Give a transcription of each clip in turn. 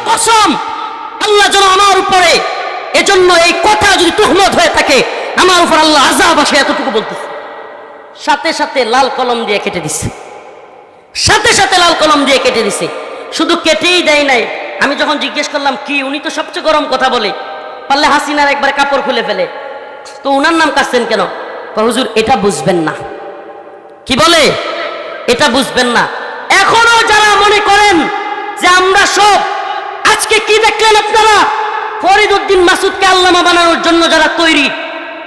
কসম, আল্লাহ যেন আমার উপরে, এজন্য এই কথা যদি তুহমত হয়ে থাকে, আমার উপর আল্লাহ আযাব আসে, এতটুকু বলতেছে। সাথে সাথে লাল কলম দিয়ে কেটে দিছে, সাথে সাথে লাল কলম দিয়ে কেটে দিছে। শুধু কেটেই দেয় নাই, আমি যখন জিজ্ঞেস করলাম কি, উনি তো সবচেয়ে গরম কথা বলে, পারলে হাসিনার একবার কাপড় খুলে ফেলে, তো উনার নাম কাটছেন কেন? হুজুর এটা বুঝবেন না। কি বলে? এটা বুঝবেন না। এখনো যারা মনে করেন যে আমরা সব, আজকে কি দেখলেন আপনারা? ফরিদ উদ্দিন মাসুদকে আল্লামা বানানোর জন্য যারা তৈরি,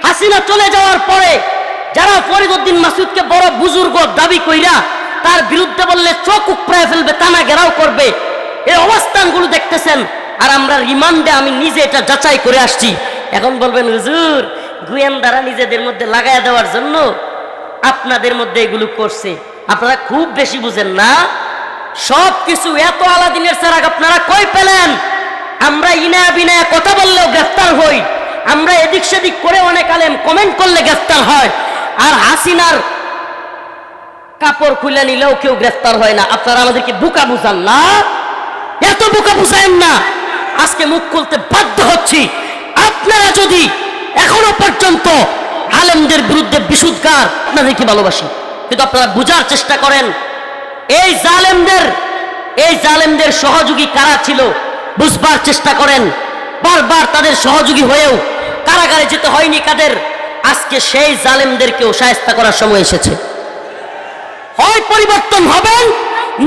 হাসিনা চলে যাওয়ার পরে যারা ফরিদ উদ্দিন মাসুদকে বড় বুজুর্গ দাবি কইরা তার বিরুদ্ধে বললে চোখ উপড়ায় ফেলবে, টানা ঘেরাও করবে, এই অবস্থানগুলো দেখতেছেন। আর আমরা রিমান্ডে, আমি নিজে এটা যাচাই করে আসছি। এখন বলবেন হুজুর গোয়েন্দারা নিজেদের মধ্যে লাগাইয়া দেওয়ার জন্য আপনাদের মধ্যে এগুলো করছে। আপনারা খুব বেশি বুঝেন না। সব কিছু এত আলাদিনের চেরাগ আপনারা কই পেলেন? আমরা ইনায়া বিনায়া কথা বললেও গ্রেফতার হই, আমরা এদিক সেদিক করে অনেক আলেম কমেন্ট করলে গ্রেফতার হয়, আর হাসিনার কাপড় খুলে নিলেও কেউ গ্রেফতার হয় না। আপনারা আমাদেরকে বোকা বুঝান না, এত বোকা বুঝায়েন না। আজকে মুখ খুলতে বাধ্য হচ্ছি। আপনারা যদি এখনো পর্যন্ত আলেমদের বিরুদ্ধে বিশুদ্ধগার, আপনাদেরকে ভালোবাসি, কিন্তু আপনারা বুঝার চেষ্টা করেন এই জালেমদের সহযোগী কারা ছিল, বুঝবার চেষ্টা করেন। বারবার তাদের সহযোগী হয়েও কারাগারে যেতে হয়নি কাদের। আজকে সেই জালেমদেরকেও শায়েস্তা করার সময় এসেছে। হয় পরিবর্তন হবেন,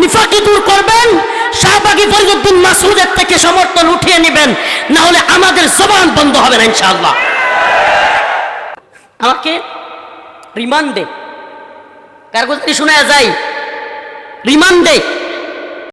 নিফাকি দূর করবেন, শাহবাগী ফরিদ উদ্দিন মাসুদের থেকে সমর্থন উঠিয়ে নেবেন, না হলে আমাদের জবান বন্ধ হবে না ইনশাআল্লাহ। আমাকে রিমান্ডে কারগুজারি শোনা যায়, রিমান্ডে